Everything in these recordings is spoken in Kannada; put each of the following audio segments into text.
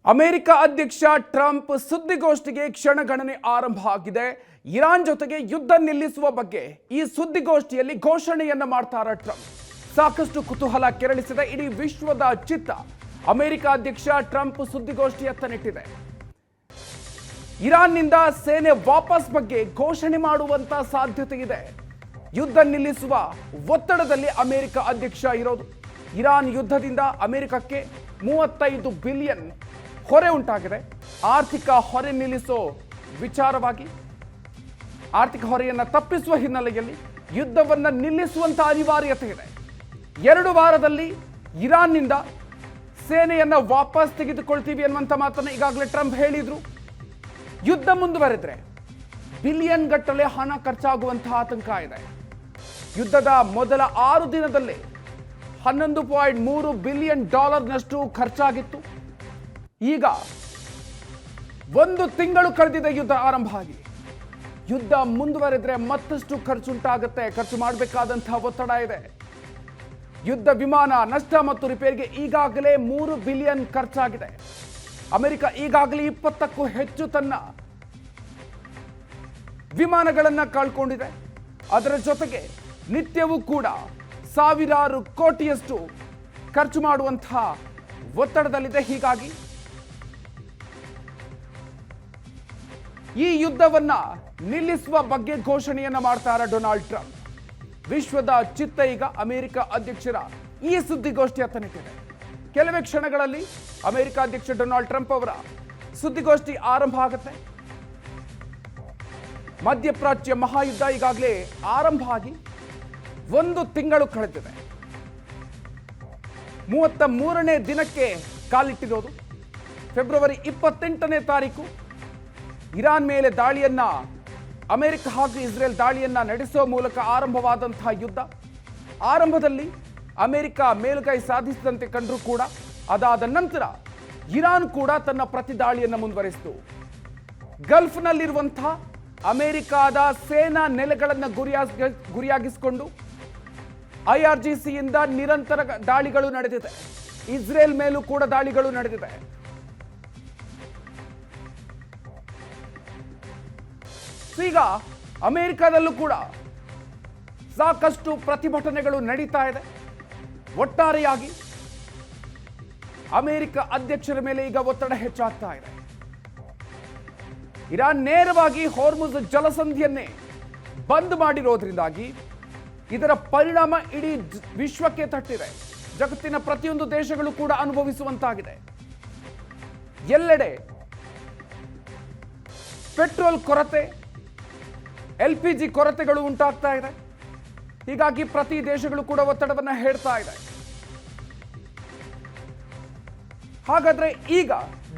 ಅಮೆರಿಕ ಅಧ್ಯಕ್ಷ ಟ್ರಂಪ್ ಸುದ್ದಿಗೋಷ್ಠಿಗೆ ಕ್ಷಣಗಣನೆ ಆರಂಭ ಆಗಿದೆ. ಇರಾನ್ ಜೊತೆಗೆ ಯುದ್ಧ ನಿಲ್ಲಿಸುವ ಬಗ್ಗೆ ಈ ಸುದ್ದಿಗೋಷ್ಠಿಯಲ್ಲಿ ಘೋಷಣೆಯನ್ನ ಮಾಡ್ತಾರ ಟ್ರಂಪ್. ಸಾಕಷ್ಟು ಕುತೂಹಲ ಕೆರಳಿಸಿದೆ ಇಡೀ ವಿಶ್ವದ ಚಿತ್ತ. ಅಮೆರಿಕ ಅಧ್ಯಕ್ಷ ಟ್ರಂಪ್ ಸುದ್ದಿಗೋಷ್ಠಿಯತ್ತ ನೆಟ್ಟಿದೆ. ಇರಾನ್ನಿಂದ ಸೇನೆ ವಾಪಸ್ ಬಗ್ಗೆ ಘೋಷಣೆ ಮಾಡುವಂತ ಸಾಧ್ಯತೆ ಇದೆ. ಯುದ್ಧ ನಿಲ್ಲಿಸುವ ಒತ್ತಡದಲ್ಲಿ ಅಮೆರಿಕ ಅಧ್ಯಕ್ಷ ಇರೋದು. ಇರಾನ್ ಯುದ್ಧದಿಂದ ಅಮೆರಿಕಕ್ಕೆ 35 ಬಿಲಿಯನ್ ಹೊರೆ ಉಂಟಾಗಿದೆ. ಆರ್ಥಿಕ ಹೊರೆ ನಿಲ್ಲಿಸೋ ವಿಚಾರವಾಗಿ ಆರ್ಥಿಕ ಹೊರೆಯನ್ನು ತಪ್ಪಿಸುವ ಹಿನ್ನೆಲೆಯಲ್ಲಿ ಯುದ್ಧವನ್ನು ನಿಲ್ಲಿಸುವಂತ ಅನಿವಾರ್ಯತೆ ಇದೆ. 2 ವಾರದಲ್ಲಿ ಇರಾನ್ನಿಂದ ಸೇನೆಯನ್ನ ವಾಪಸ್ ತೆಗೆದುಕೊಳ್ತೀವಿ ಅನ್ನುವಂಥ ಮಾತನ್ನು ಈಗಾಗಲೇ ಟ್ರಂಪ್ ಹೇಳಿದ್ರು. ಯುದ್ಧ ಮುಂದುವರೆದ್ರೆ ಬಿಲಿಯನ್ ಗಟ್ಟಲೆ ಹಣ ಖರ್ಚಾಗುವಂತಹ ಆತಂಕ ಇದೆ. ಯುದ್ಧದ ಮೊದಲ 6 ದಿನದಲ್ಲೇ $11.3 ಬಿಲಿಯನ್ ಖರ್ಚಾಗಿತ್ತು. ಈಗ 1 ತಿಂಗಳು ಕಳೆದಿದೆ ಯುದ್ಧ ಆರಂಭ ಆಗಿ. ಯುದ್ಧ ಮುಂದುವರೆದ್ರೆ ಮತ್ತಷ್ಟು ಖರ್ಚುಂಟಾಗುತ್ತೆ. ಖರ್ಚು ಮಾಡಬೇಕಾದಂತಹ ಒತ್ತಡ ಇದೆ. ಯುದ್ಧ ವಿಮಾನ ನಷ್ಟ ಮತ್ತು ರಿಪೇರಿಗೆ ಈಗಾಗಲೇ $3 ಬಿಲಿಯನ್ ಖರ್ಚಾಗಿದೆ. ಅಮೆರಿಕ ಈಗಾಗಲೇ 20ಕ್ಕೂ ಹೆಚ್ಚು ತನ್ನ ವಿಮಾನಗಳನ್ನು ಕಳ್ಕೊಂಡಿದೆ. ಅದರ ಜೊತೆಗೆ ನಿತ್ಯವೂ ಕೂಡ ಸಾವಿರಾರು ಕೋಟಿಯಷ್ಟು ಖರ್ಚು ಮಾಡುವಂತಹ ಒತ್ತಡದಲ್ಲಿದೆ. ಹೀಗಾಗಿ ಈ ಯುದ್ಧವನ್ನ ನಿಲ್ಲಿಸುವ ಬಗ್ಗೆ ಘೋಷಣೆಯನ್ನ ಮಾಡ್ತಾರ ಡೊನಾಲ್ಡ್ ಟ್ರಂಪ್. ವಿಶ್ವದ ಚಿತ್ತ ಈಗ ಅಮೆರಿಕ ಅಧ್ಯಕ್ಷರ ಈ ಸುದ್ದಿಗೋಷ್ಠಿಯತ್ತ ನೆಟ್ಟಿದೆ. ಕೆಲವೇ ಕ್ಷಣಗಳಲ್ಲಿ ಅಮೆರಿಕ ಅಧ್ಯಕ್ಷ ಡೊನಾಲ್ಡ್ ಟ್ರಂಪ್ ಅವರ ಸುದ್ದಿಗೋಷ್ಠಿ ಆರಂಭ ಆಗುತ್ತೆ. ಮಧ್ಯಪ್ರಾಚ್ಯ ಮಹಾಯುದ್ಧ ಈಗಾಗಲೇ ಆರಂಭ ಆಗಿ 1 ತಿಂಗಳು ಕಳೆದಿದೆ. 33ನೇ ದಿನಕ್ಕೆ ಕಾಲಿಟ್ಟಿರೋದು. ಫೆಬ್ರವರಿ 28ನೇ ತಾರೀಕು ಇರಾನ್ ಮೇಲೆ ದಾಳಿಯನ್ನ ಅಮೆರಿಕ ಹಾಗೂ ಇಸ್ರೇಲ್ ದಾಳಿಯನ್ನ ನಡೆಸುವ ಮೂಲಕ ಆರಂಭವಾದಂತಹ ಯುದ್ಧ. ಆರಂಭದಲ್ಲಿ ಅಮೆರಿಕ ಮೇಲುಗೈ ಸಾಧಿಸಿದಂತೆ ಕಂಡರೂ ಕೂಡ ಅದಾದ ನಂತರ ಇರಾನ್ ಕೂಡ ತನ್ನ ಪ್ರತಿ ದಾಳಿಯನ್ನು ಮುಂದುವರಿಸಿತು. ಗಲ್ಫ್ನಲ್ಲಿರುವಂತಹ ಅಮೆರಿಕಾದ ಸೇನಾ ನೆಲೆಗಳನ್ನು ಗುರಿಯಾಗಿಸಿಕೊಂಡು IRGCಯಿಂದ ನಿರಂತರ ದಾಳಿಗಳು ನಡೆದಿದೆ. ಇಸ್ರೇಲ್ ಮೇಲೂ ಕೂಡ ದಾಳಿಗಳು ನಡೆದಿದೆ. ಈಗ ಅಮೆರಿಕದಲ್ಲೂ ಕೂಡ ಸಾಕಷ್ಟು ಪ್ರತಿಭಟನೆಗಳು ನಡೀತಾ ಇದೆ. ಒಟ್ಟಾರೆಯಾಗಿ ಅಮೆರಿಕ ಅಧ್ಯಕ್ಷರ ಮೇಲೆ ಈಗ ಒತ್ತಡ ಹೆಚ್ಚಾಗ್ತಾ ಇದೆ. ಇರಾನ್ ನೇರವಾಗಿ ಹಾರ್ಮುಜ್ ಜಲಸಂಧಿಯನ್ನೇ ಬಂದ್ ಮಾಡಿರೋದ್ರಿಂದಾಗಿ ಇದರ ಪರಿಣಾಮ ಇಡೀ ವಿಶ್ವಕ್ಕೆ ತಟ್ಟಿದೆ. ಜಗತ್ತಿನ ಪ್ರತಿಯೊಂದು ದೇಶಗಳು ಕೂಡ ಅನುಭವಿಸುವಂತಾಗಿದೆ. ಎಲ್ಲೆಡೆ ಪೆಟ್ರೋಲ್ ಕೊರತೆ, LPG ಕೊರತೆಗಳು ಉಂಟಾಗ್ತಾ ಇದೆ. ಹೀಗಾಗಿ ಪ್ರತಿ ದೇಶಗಳು ಕೂಡ ಒತ್ತಡವನ್ನು ಹೇರ್ತಾ ಇದೆ. ಹಾಗಾದ್ರೆ ಈಗ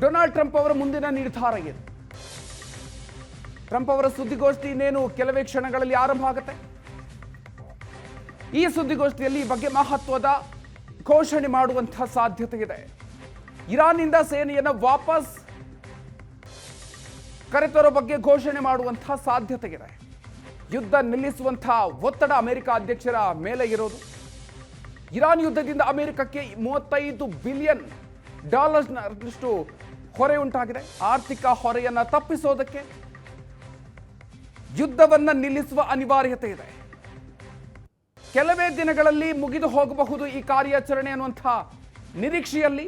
ಡೊನಾಲ್ಡ್ ಟ್ರಂಪ್ ಅವರ ಮುಂದಿನ ನಿರ್ಧಾರ ಏನು? ಟ್ರಂಪ್ ಅವರ ಸುದ್ದಿಗೋಷ್ಠಿ ಇನ್ನೇನು ಕೆಲವೇ ಕ್ಷಣಗಳಲ್ಲಿ ಆರಂಭ ಆಗುತ್ತೆ. ಈ ಸುದ್ದಿಗೋಷ್ಠಿಯಲ್ಲಿ ಈ ಬಗ್ಗೆ ಮಹತ್ವದ ಘೋಷಣೆ ಮಾಡುವಂತಹ ಸಾಧ್ಯತೆ ಇದೆ. ಇರಾನ್ನಿಂದ ಸೇನೆಯನ್ನು ವಾಪಸ್ ಕರೆತರೋ ಬಗ್ಗೆ ಘೋಷಣೆ ಮಾಡುವಂತಹ ಸಾಧ್ಯತೆ ಇದೆ. ಯುದ್ಧ ನಿಲ್ಲಿಸುವಂತಹ ಒತ್ತಡ ಅಮೆರಿಕ ಅಧ್ಯಕ್ಷರ ಮೇಲೆ ಇರೋದು. ಇರಾನ್ ಯುದ್ಧದಿಂದ ಅಮೆರಿಕಕ್ಕೆ $35 ಬಿಲಿಯನ್ ಹೊರೆ ಉಂಟಾಗಿದೆ. ಆರ್ಥಿಕ ಹೊರೆಯನ್ನ ತಪ್ಪಿಸೋದಕ್ಕೆ ಯುದ್ಧವನ್ನ ನಿಲ್ಲಿಸುವ ಅನಿವಾರ್ಯತೆ ಇದೆ. ಕೆಲವೇ ದಿನಗಳಲ್ಲಿ ಮುಗಿದು ಹೋಗಬಹುದು ಈ ಕಾರ್ಯಾಚರಣೆ ಅನ್ನುವಂತಹ ನಿರೀಕ್ಷೆಯಲ್ಲಿ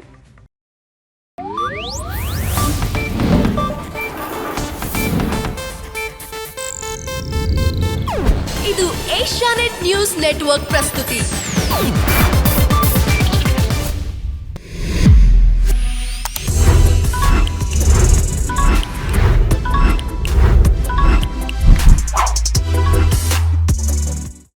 ಇದು ಏಷ್ಯಾನೆಟ್ ನ್ಯೂಸ್ ನೆಟ್ವರ್ಕ್ ಪ್ರಸ್ತುತಿ.